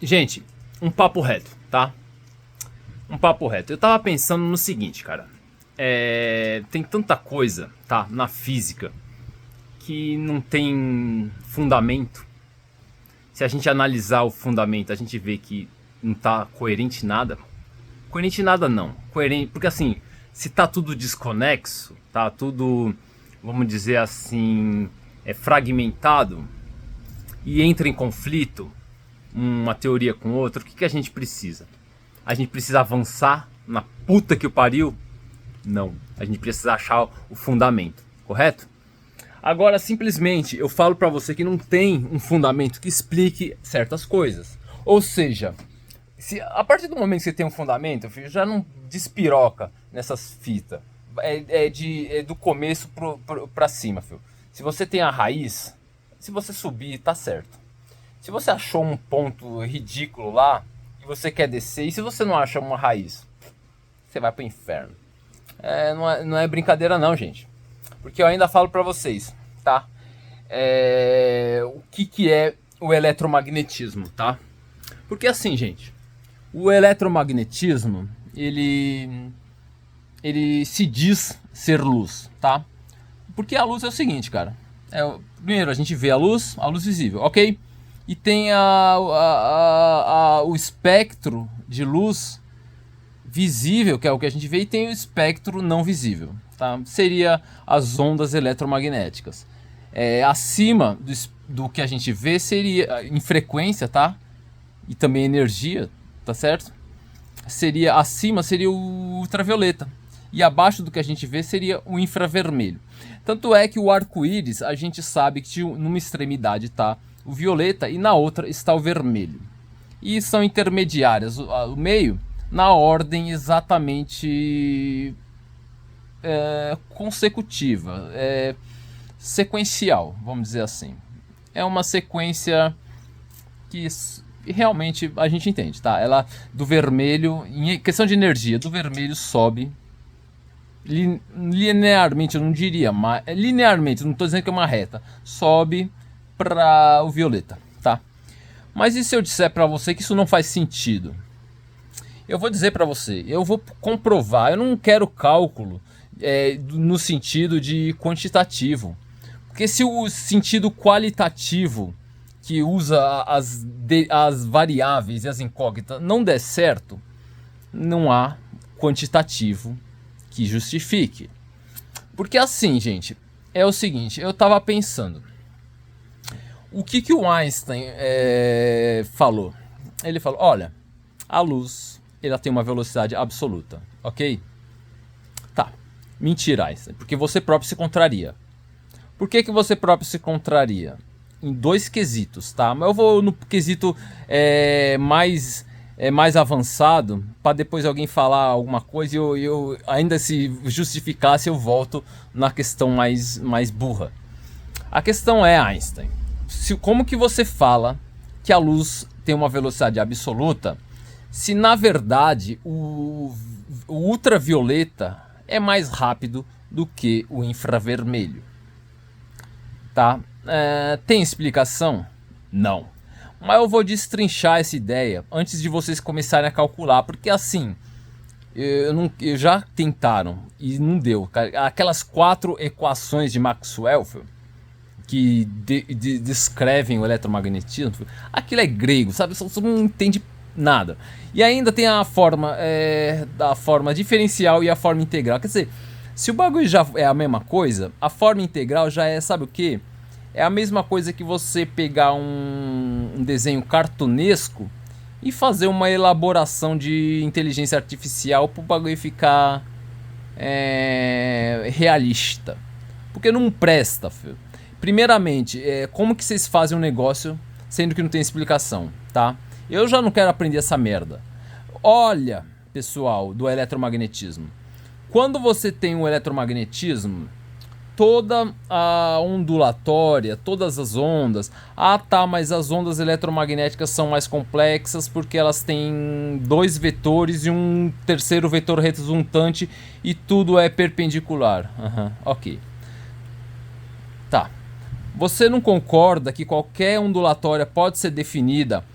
Gente, um papo reto, tá? Um papo reto. Eu tava pensando no seguinte, cara. Tem tanta coisa, tá, na física que não tem fundamento. Se a gente analisar o fundamento, a gente vê que não tá coerente nada. Coerente nada não. Coerente, porque assim, se tá tudo desconexo, tá tudo, vamos dizer assim, fragmentado e entra em conflito uma teoria com outra, o que a gente precisa? A gente precisa avançar na puta que o pariu? Não. A gente precisa achar o fundamento, correto? Agora, simplesmente, eu falo pra você que não tem um fundamento que explique certas coisas. Ou seja, se a partir do momento que você tem um fundamento, filho, já não despiroca nessas fitas. É do começo pra cima, filho. Se você tem a raiz, se você subir, tá certo. Se você achou um ponto ridículo lá e você quer descer, e se você não acha uma raiz, você vai pro inferno. Não é brincadeira não, gente. Porque eu ainda falo pra vocês, tá? O que é o eletromagnetismo, tá? Porque assim, gente, o eletromagnetismo, ele se diz ser luz, tá? Porque a luz é o seguinte, cara. Primeiro, a gente vê a luz visível, ok? E tem o espectro de luz visível, que é o que a gente vê, e tem o espectro não visível, tá? Seria as ondas eletromagnéticas. Acima do que a gente vê seria em frequência, tá? E também energia, tá certo? Acima seria o ultravioleta. E abaixo do que a gente vê seria o infravermelho. Tanto é que o arco-íris, a gente sabe que numa extremidade está o violeta e na outra está o vermelho. E são intermediárias, o meio, na ordem exatamente consecutiva, sequencial, vamos dizer assim. É uma sequência que realmente a gente entende, tá? Ela do vermelho, em questão de energia, do vermelho sobe linearmente, eu não diria, mas linearmente, não estou dizendo que é uma reta, sobe para o violeta, tá? Mas e se eu disser para você que isso não faz sentido? Eu vou dizer para você, eu vou comprovar, eu não quero cálculo no sentido de quantitativo, porque se o sentido qualitativo que usa as variáveis e as incógnitas não der certo, não há quantitativo que justifique. Porque assim, gente, é o seguinte, eu tava pensando, o que o Einstein falou? Ele falou, olha, a luz, ela tem uma velocidade absoluta, ok? Tá, mentira, Einstein, porque você próprio se contraria. Por que você próprio se contraria? Em dois quesitos, tá? Mas eu vou no quesito mais avançado, para depois alguém falar alguma coisa e eu ainda se justificasse eu volto na questão mais burra. A questão é, Einstein, como que você fala que a luz tem uma velocidade absoluta se na verdade o ultravioleta é mais rápido do que o infravermelho? Tá? Tem explicação? Não. Mas eu vou destrinchar essa ideia antes de vocês começarem a calcular, porque assim, já tentaram e não deu. Aquelas 4 equações de Maxwell que descrevem o eletromagnetismo, aquilo é grego, sabe? Você não entende nada. E ainda tem a forma diferencial e a forma integral. Quer dizer, se o bagulho já é a mesma coisa, a forma integral já é, sabe o que? É a mesma coisa que você pegar um desenho cartunesco e fazer uma elaboração de inteligência artificial para o bagulho ficar realista. Porque não presta, filho. Primeiramente, como que vocês fazem um negócio sendo que não tem explicação, tá? Eu já não quero aprender essa merda. Olha, pessoal, do eletromagnetismo. Quando você tem um eletromagnetismo, toda a ondulatória, todas as ondas. Mas as ondas eletromagnéticas são mais complexas porque elas têm 2 vetores e um terceiro vetor resultante e tudo é perpendicular. Ok. Tá. Você não concorda que qualquer ondulatória pode ser definida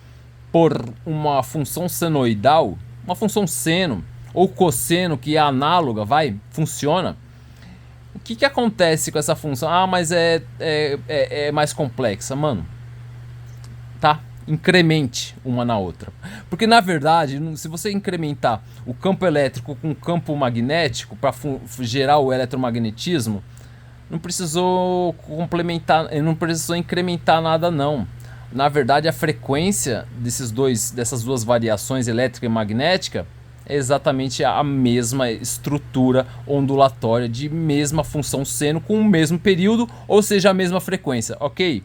por uma função senoidal, uma função seno ou cosseno que é análoga, funciona. O que acontece com essa função? Ah, mas é mais complexa, mano. Tá? Incremente uma na outra. Porque na verdade, se você incrementar o campo elétrico com o campo magnético para gerar o eletromagnetismo, não precisou complementar, não precisou incrementar nada não. Na verdade, a frequência dessas duas variações elétrica e magnética é exatamente a mesma estrutura ondulatória de mesma função seno com o mesmo período, ou seja, a mesma frequência, ok?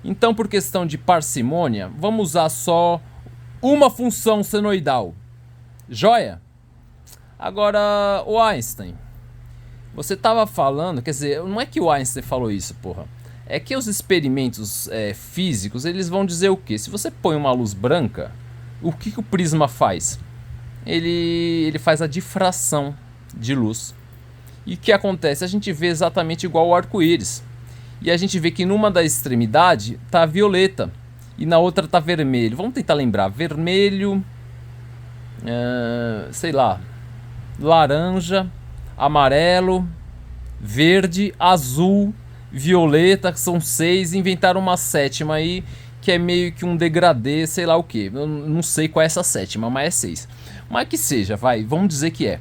Então, por questão de parcimônia, vamos usar só uma função senoidal. Joia? Agora, o Einstein. Você estava falando, quer dizer, não é que o Einstein falou isso, porra. É que os experimentos físicos, eles vão dizer o quê? Se você põe uma luz branca, o que o prisma faz? Ele faz a difração de luz. E o que acontece? A gente vê exatamente igual o arco-íris. E a gente vê que numa da extremidade tá violeta e na outra tá vermelho. Vamos tentar lembrar. Vermelho, sei lá, laranja, amarelo, verde, azul, violeta, que são 6. Inventaram uma sétima aí, que é meio que um degradê, sei lá o que. Eu não sei qual é essa sétima, mas é 6. Mas que seja, vamos dizer que é.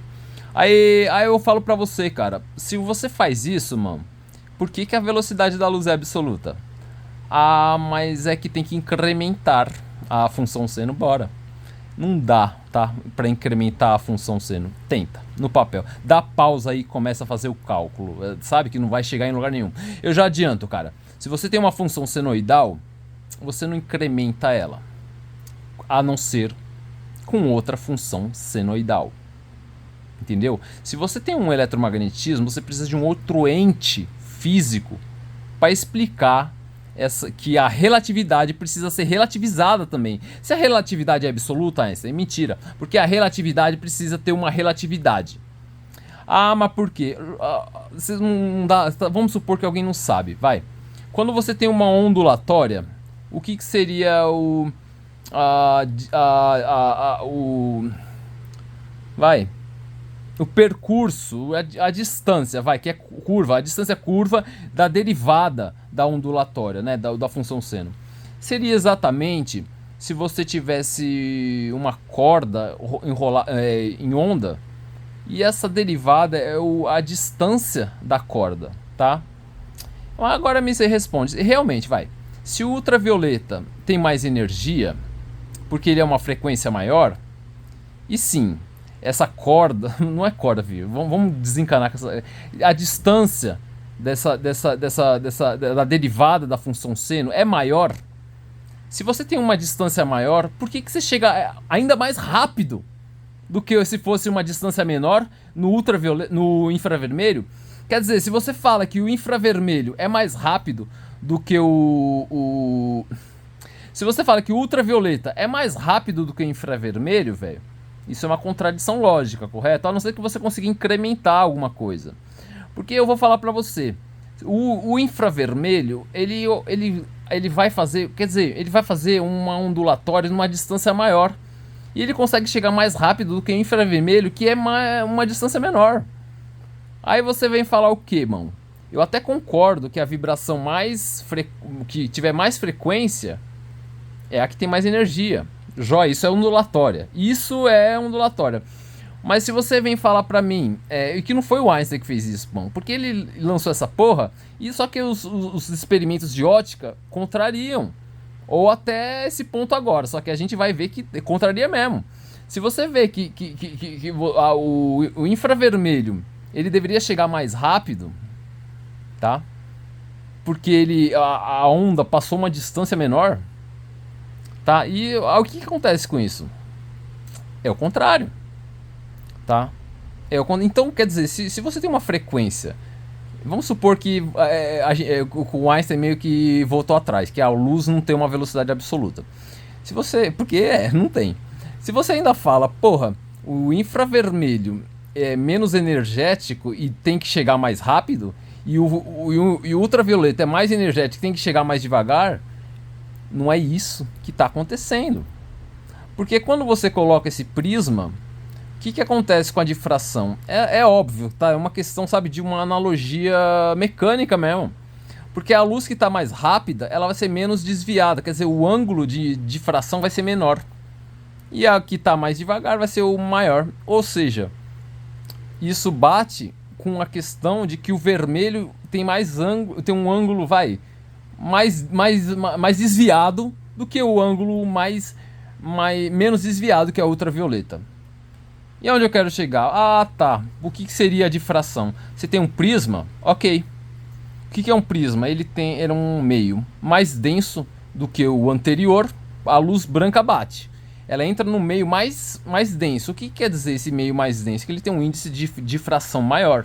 Aí eu falo pra você, cara, se você faz isso, mano, por que a velocidade da luz é absoluta? Ah, mas é que tem que incrementar a função seno, bora. Não dá, tá? Pra incrementar a função seno. Tenta, no papel. Dá pausa aí e começa a fazer o cálculo. Sabe que não vai chegar em lugar nenhum. Eu já adianto, cara. Se você tem uma função senoidal, você não incrementa ela. A não ser com outra função senoidal. Entendeu? Se você tem um eletromagnetismo, você precisa de um outro ente físico para explicar que a relatividade precisa ser relativizada também. Se a relatividade é absoluta, Einstein, mentira, porque a relatividade precisa ter uma relatividade. Ah, mas por quê? Não dá, vamos supor que alguém não sabe, Quando você tem uma ondulatória, o que seria o percurso, a distância, que é curva, a distância curva da derivada da ondulatória, né, da função seno. Seria exatamente se você tivesse uma corda em onda e essa derivada é a distância da corda, tá? Agora me responde, realmente, se o ultravioleta tem mais energia, porque ele é uma frequência maior, e sim, essa corda, não é corda, viu? Vamos desencanar com a distância da derivada da função seno é maior. Se você tem uma distância maior, por que você chega ainda mais rápido do que se fosse uma distância menor no infravermelho? Quer dizer, se você fala que o infravermelho é mais rápido do que se você fala que o ultravioleta é mais rápido do que o infravermelho, velho, isso é uma contradição lógica, correto? A não ser que você consiga incrementar alguma coisa. Porque eu vou falar pra você, o infravermelho, ele vai fazer, quer dizer, ele vai fazer uma ondulatória numa distância maior. E ele consegue chegar mais rápido do que o infravermelho, que é uma distância menor. Aí você vem falar o quê, mano? Eu até concordo que a vibração que tiver mais frequência é a que tem mais energia. Jóia, isso é ondulatória. Isso é ondulatória. Mas se você vem falar pra mim, e que não foi o Einstein que fez isso, mano, porque ele lançou essa porra, e só que os experimentos de ótica contrariam. Ou até esse ponto agora, só que a gente vai ver que contraria mesmo. Se você vê que o infravermelho, ele deveria chegar mais rápido, tá? Porque a onda passou uma distância menor, tá? E o que acontece com isso? É o contrário, tá? Então, quer dizer, se você tem uma frequência, vamos supor que o Einstein meio que voltou atrás, que a luz não tem uma velocidade absoluta. Porque não tem. Se você ainda fala, porra, o infravermelho é menos energético e tem que chegar mais rápido, e o ultravioleta é mais energético e tem que chegar mais devagar, não é isso que está acontecendo. Porque quando você coloca esse prisma, o que acontece com a difração? É óbvio, tá? É uma questão, sabe, de uma analogia mecânica mesmo. Porque a luz que está mais rápida, ela vai ser menos desviada, quer dizer, o ângulo de difração vai ser menor. E a que está mais devagar vai ser o maior. Ou seja, isso bate com a questão de que o vermelho tem mais ângulo, tem um ângulo, mais desviado do que o ângulo menos desviado, que é a ultravioleta. E onde eu quero chegar? Ah, tá. O que seria a difração? Você tem um prisma? Ok. O que é um prisma? Ele é um meio mais denso do que o anterior. A luz branca bate. Ela entra no meio mais denso. O que quer dizer esse meio mais denso? Que ele tem um índice de difração maior.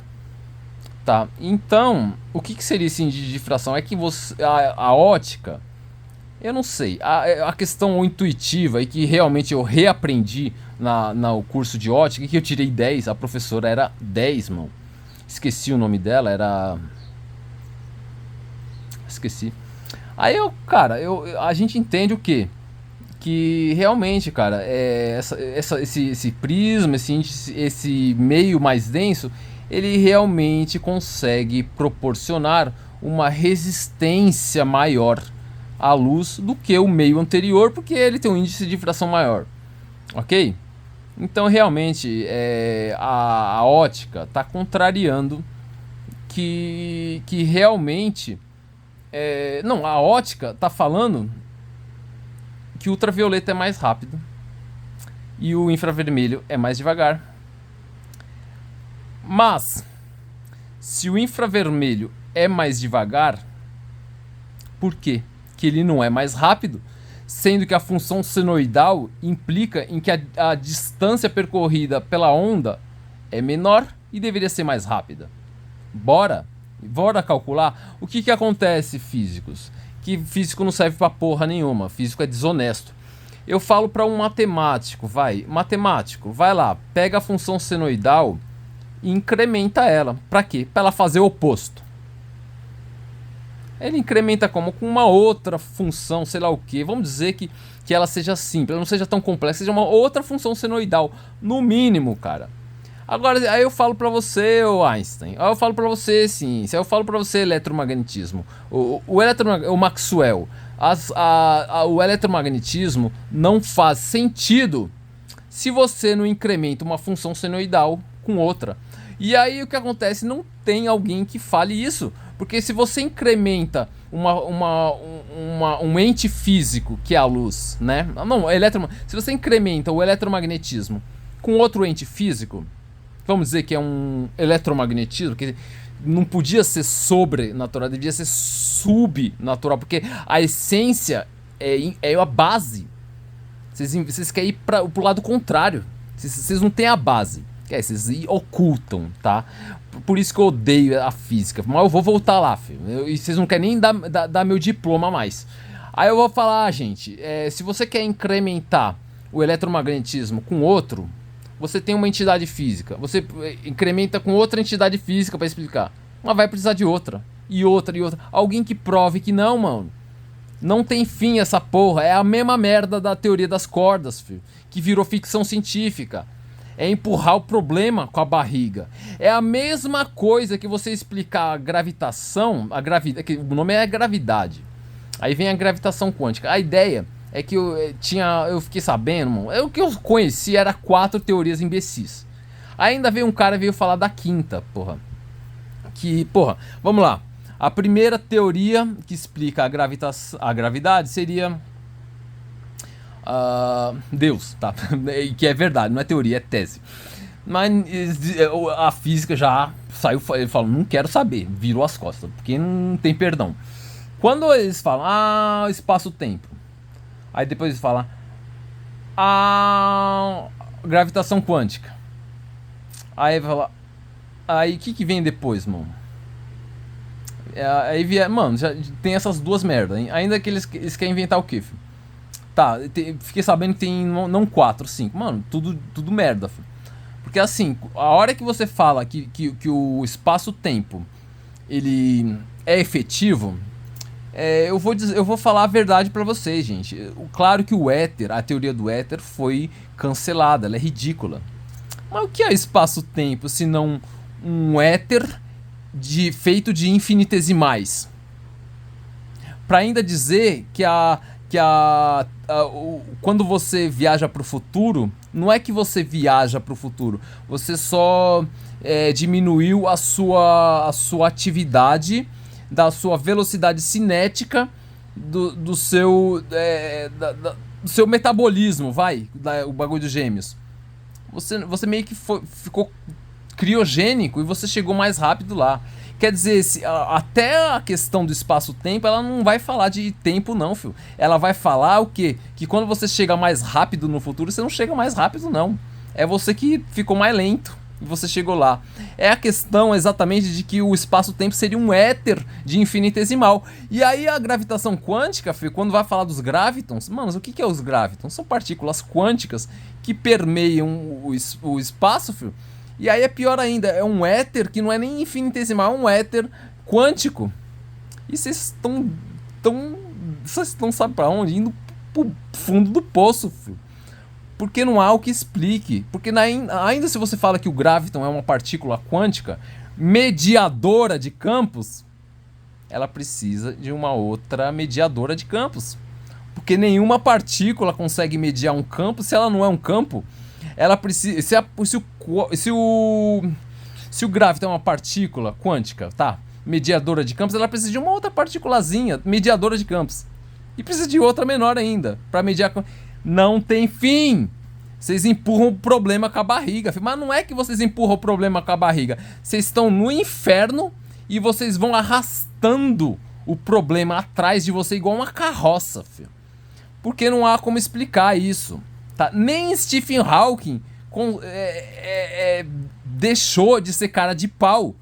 Tá. Então, o que seria esse índice de difração? É que a ótica, eu não sei. A questão intuitiva e que realmente eu reaprendi no curso de ótica, que eu tirei 10, a professora era 10, mano. Esqueci o nome dela, era... Esqueci. Aí a gente entende o quê? Que realmente, cara, esse prisma, esse meio mais denso, ele realmente consegue proporcionar uma resistência maior à luz do que o meio anterior, porque ele tem um índice de difração maior, ok? Então realmente a ótica está contrariando que realmente não, a ótica está falando que o ultravioleta é mais rápido e o infravermelho é mais devagar. Mas se o infravermelho é mais devagar, por quê? Que ele não é mais rápido, sendo que a função senoidal implica em que a distância percorrida pela onda é menor e deveria ser mais rápida. Bora calcular. O que acontece, físicos? Que físico não serve pra porra nenhuma, físico é desonesto. Eu falo para um matemático, vai lá, pega a função senoidal e incrementa ela. Pra quê? Pra ela fazer o oposto. Ele incrementa como? Com uma outra função, sei lá o que. Vamos dizer que ela seja simples, ela não seja tão complexa, seja uma outra função senoidal, no mínimo, cara. Agora, aí eu falo pra você, Einstein, aí eu falo pra você, ciência, aí eu falo pra você, eletromagnetismo, o Maxwell, o eletromagnetismo não faz sentido se você não incrementa uma função senoidal com outra. E aí o que acontece? Não tem alguém que fale isso, porque se você incrementa um ente físico, que é a luz, né? Não, se você incrementa o eletromagnetismo com outro ente físico, vamos dizer que é um eletromagnetismo, que não podia ser sobrenatural, devia ser subnatural, porque a essência é a base. Vocês querem ir pro lado contrário. Vocês não têm a base. Vocês ocultam, tá? Por isso que eu odeio a física. Mas eu vou voltar lá, filho. E vocês não querem nem dar meu diploma mais. Aí eu vou falar, gente, se você quer incrementar o eletromagnetismo com outro, você tem uma entidade física, você incrementa com outra entidade física pra explicar, mas vai precisar de outra, e outra, e outra. Alguém que prove que não, mano. Não tem fim essa porra. É a mesma merda da teoria das cordas, filho, que virou ficção científica. É empurrar o problema com a barriga. É a mesma coisa que você explicar a gravitação, que o nome é gravidade. Aí vem a gravitação quântica. A ideia é que eu fiquei sabendo, mano, o que eu conheci era 4 teorias imbecis. Ainda veio um cara veio falar da quinta, porra. Vamos lá. A primeira teoria que explica a gravidade seria Deus, tá? Que é verdade, não é teoria, é tese. Mas a física já saiu, ele falou, não quero saber, virou as costas, porque não tem perdão. Quando eles falam, espaço-tempo, aí depois eles falam, gravitação quântica, aí vai falar, aí o que vem depois, mano? Aí mano, já tem essas duas merdas, hein? Ainda que eles querem inventar o quê, filho? Tá, fiquei sabendo que tem não 4, 5. Mano, tudo merda, filho. Porque assim, a hora que você fala que o espaço-tempo ele é efetivo, eu vou falar a verdade pra vocês, gente. Claro que o éter, a teoria do éter foi cancelada, ela é ridícula. Mas o que é espaço-tempo se não um éter feito de infinitesimais? Pra ainda dizer que quando você viaja pro futuro, não é que você viaja pro futuro, você só diminuiu a sua atividade, da sua velocidade cinética, do seu do seu metabolismo, o bagulho dos gêmeos. Você meio que ficou criogênico e você chegou mais rápido lá. Quer dizer, até a questão do espaço-tempo, ela não vai falar de tempo não, filho. Ela vai falar o quê? Que quando você chega mais rápido no futuro, você não chega mais rápido não. É você que ficou mais lento e você chegou lá. É a questão exatamente de que o espaço-tempo seria um éter de infinitesimal. E aí a gravitação quântica, filho, quando vai falar dos gravitons, mano, o que é os gravitons? São partículas quânticas que permeiam o espaço, filho. E aí é pior ainda, é um éter que não é nem infinitesimal, é um éter quântico. E vocês estão sabe pra onde? Indo pro fundo do poço, filho. Porque não há o que explique. Porque ainda se você fala que o graviton é uma partícula quântica mediadora de campos, ela precisa de uma outra mediadora de campos. Porque nenhuma partícula consegue mediar um campo se ela não é um campo. Ela precisa. Se o graviton é uma partícula quântica, tá? Mediadora de campos, ela precisa de uma outra partículazinha mediadora de campos. E precisa de outra menor ainda para mediar. Não tem fim. Vocês empurram o problema com a barriga. Mas não é que vocês empurram o problema com a barriga. Vocês estão no inferno e vocês vão arrastando o problema atrás de você igual uma carroça, filho. Porque não há como explicar isso. Tá? Nem Stephen Hawking deixou de ser cara de pau.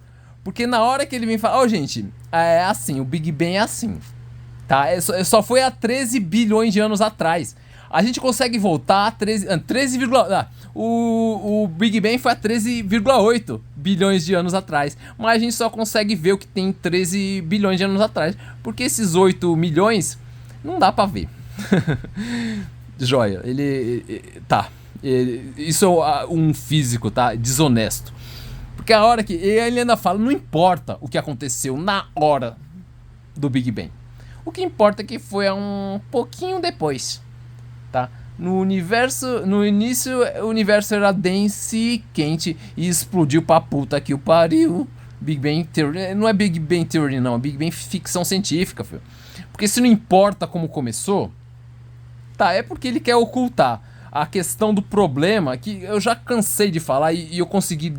Porque na hora que ele vem falar, gente, é assim, o Big Bang é assim. Tá? Só foi há 13 bilhões de anos atrás. A gente consegue voltar a 13, o Big Bang foi há 13,8 bilhões de anos atrás. Mas a gente só consegue ver o que tem 13 bilhões de anos atrás. Porque esses 8 milhões não dá pra ver. Joia, isso é um físico, tá? Desonesto. Porque a hora que ele ainda fala, não importa o que aconteceu na hora do Big Bang. O que importa é que foi um pouquinho depois, tá? No início, o universo era denso e quente e explodiu pra puta que o pariu. Big Bang Theory, não é Big Bang Theory não, é Big Bang ficção científica, filho. Porque se não importa como começou, tá, é porque ele quer ocultar a questão do problema, que eu já cansei de falar e eu consegui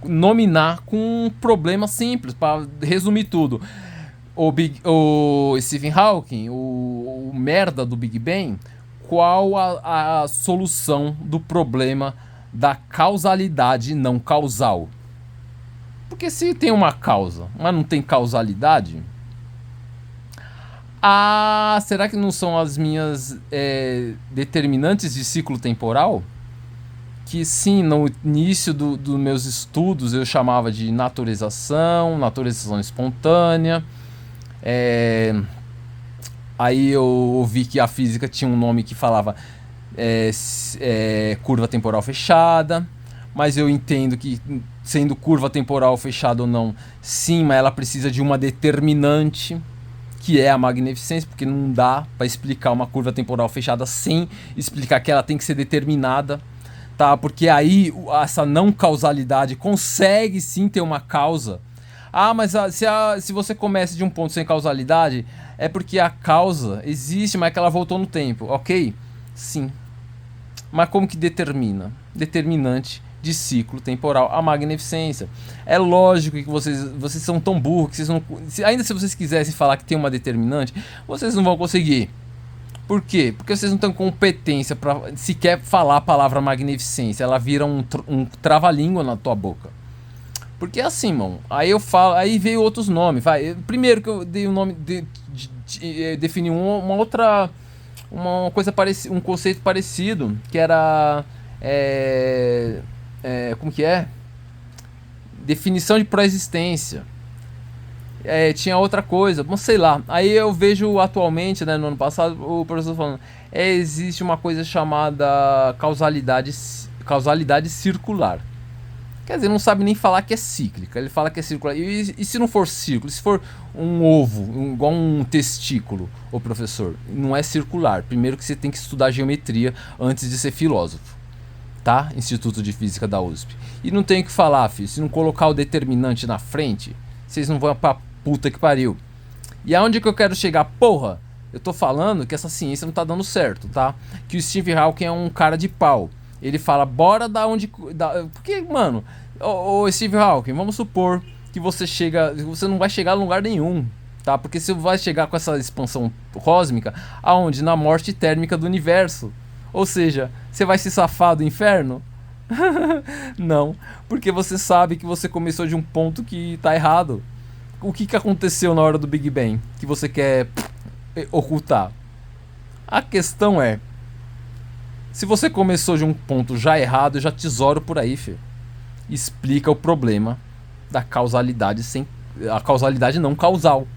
nominar com um problema simples, para resumir tudo. O Stephen Hawking, o merda do Big Bang, qual a solução do problema da causalidade não causal? Porque se tem uma causa, mas não tem causalidade... será que não são as minhas determinantes de ciclo temporal? Que sim, no início dos meus estudos eu chamava de naturalização espontânea. Aí eu ouvi que a física tinha um nome que falava curva temporal fechada. Mas eu entendo que, sendo curva temporal fechada ou não, sim, mas ela precisa de uma determinante, que é a magnificência, porque não dá para explicar uma curva temporal fechada sem explicar que ela tem que ser determinada, tá? Porque aí essa não causalidade consegue sim ter uma causa. Mas se você começa de um ponto sem causalidade, é porque a causa existe, mas é que ela voltou no tempo, ok? Sim. Mas como que determina? Determinante de ciclo temporal, a magnificência. É lógico que vocês são tão burros que vocês não, ainda se vocês quisessem falar que tem uma determinante, vocês não vão conseguir. Por quê? Porque vocês não têm competência para sequer falar a palavra magnificência. Ela vira um trava-língua na tua boca. Porque é assim, mano. Aí eu falo, aí veio outros nomes. Primeiro que eu dei o nome defini uma coisa parecida, um conceito parecido, que era como que é? Definição de pré-existência. tinha outra coisa, bom, sei lá. Aí eu vejo atualmente, né, no ano passado, o professor falando, existe uma coisa chamada causalidade circular. Quer dizer, não sabe nem falar que é cíclica, ele fala que é circular. E se não for círculo, se for um ovo, igual um testículo, ô professor, não é circular. Primeiro que você tem que estudar geometria antes de ser filósofo, tá? Instituto de Física da USP. E não tem o que falar, filho, se não colocar o determinante na frente, vocês não vão pra puta que pariu. E aonde que eu quero chegar? Porra, eu tô falando que essa ciência não tá dando certo, tá? Que o Steve Hawking é um cara de pau. Ele fala, bora da onde... Porque, mano, ô Steve Hawking, vamos supor que você não vai chegar a lugar nenhum, tá? Porque você vai chegar com essa expansão cósmica, aonde? Na morte térmica do universo. Ou seja, você vai se safar do inferno? Não, porque você sabe que você começou de um ponto que tá errado. O que aconteceu na hora do Big Bang que você quer ocultar? A questão é, se você começou de um ponto já errado, eu já tesouro por aí, filho. Explica o problema da causalidade a causalidade não causal.